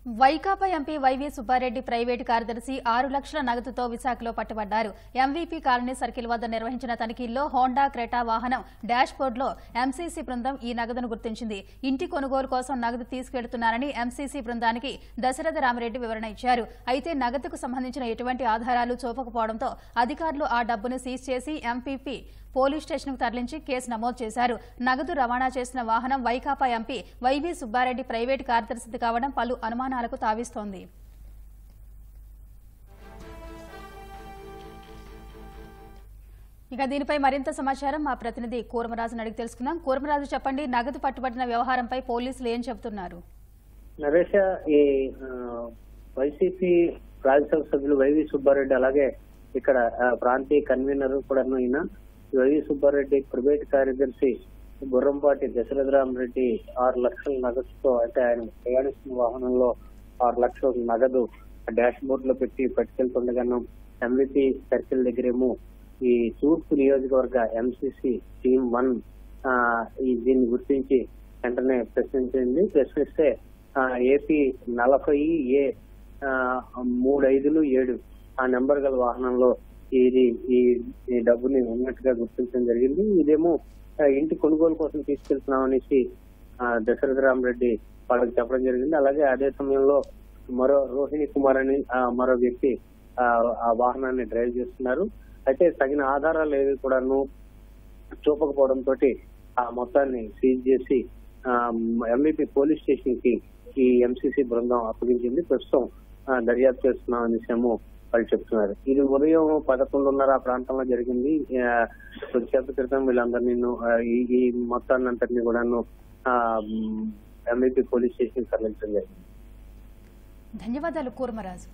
Vaikapa MP YV Subba Reddy private కార్యదర్శి 6 లక్షల నగదుతో విశాఖలో పట్టుబడ్డారు. ఎంవీపీ కాలనీ సర్కిల్ వద్ద నిర్వహించిన తనిఖీల్లో హోండా క్రెటా వాహనం డాష్ బోర్డులో ఎంసీసీ బృందం ఈ నగదును గుర్తించింది. ఇంటి కొనుగోలు కోసం నగదు తీసుకెళ్తున్నారని ఎంసీసీ బృందానికి దశరథ రామిరెడ్డి వివరణ ఇచ్చారు. అయితే నగదుకు సంబంధించిన ఎటువంటి ఆధారాలు చూపకపోవడంతో అధికారులు ఆ డబ్బును సీజ్ చేసి ఎంపీపీ పోలీస్ స్టేషన్కు తరలించి కేసు నమోదు చేశారు. నగదు రవాణా చేసిన వాహనం Vaikapa MP YV Subba Reddy private కార్యదర్శిది కావడం పలు అనుమానాలకు తావిస్తోంది. ఇక దీనిపై మరింత సమాచారం మా ప్రతినిధి కూర్మరాజును అడిగి తెలుసుకుందాం. కూర్మరాజు, చెప్పండి, నగదు పట్టుబడిన వ్యవహారంపై పోలీసులు ఏం చెబుతున్నారు? నరేష, ఈ వైసీపీ రాజ్యసభ సభ్యులు వైవి సుబ్బారెడ్డి అలాగే ఇక్కడ ప్రాంతీయ కన్వీనర్ కూడా అయిన వైవి సుబ్బారెడ్డి ప్రైవేట్ కార్యదర్శి గుర్రంపాటి దశరథ రామిరెడ్డి 6 లక్షల నగదుతో, అంటే ఆయన ప్రయాణిస్తున్న వాహనంలో 6 లక్షల నగదు డాష్ బోర్డ్ లో పెట్టి పట్టుకెళ్తుండగాను ఎంవిపి సర్కిల్ దగ్గరేమో ఈ తూర్పు నియోజకవర్గ ఎంసీసీ టీమ్ 1 దీన్ని గుర్తించి వెంటనే ప్రశ్నిస్తే ఏపీ 40A 3557 ఆ నెంబర్ గల వాహనంలో ఈ డబ్బుని ఉన్నట్టుగా గుర్తించడం జరిగింది. ఇదేమో ఇంటి కొనుగోలు కోసం తీసుకెళ్తున్నామనేసి దశరథ రామిరెడ్డి వాళ్ళకి చెప్పడం జరిగింది. అలాగే అదే సమయంలో మరో రోహిణి కుమార్ అని మరో వ్యక్తి ఆ వాహనాన్ని డ్రైవ్ చేస్తున్నారు. అయితే తగిన ఆధారాలు ఏవి కూడాను చూపకపోవడంతో ఆ మొత్తాన్ని సీజ్ చేసి ఎంవీపీ పోలీస్ స్టేషన్ కి ఈ ఎంసీసీ బృందం అప్పగించింది. ప్రస్తుతం దర్యాప్తు చేస్తున్నాం అనేసి వాళ్ళు చెప్తున్నారు. ఇది ఉదయం 11:30 ఆ ప్రాంతంలో జరిగింది. కొద్దిసేపు క్రితం వీళ్ళందరినీ ఈ మొత్తాన్ని అంతటినీ కూడాను ఎంవీపీ పోలీస్ స్టేషన్ తరలించడం జరిగింది. ధన్యవాదాలు కూర్మరాజు.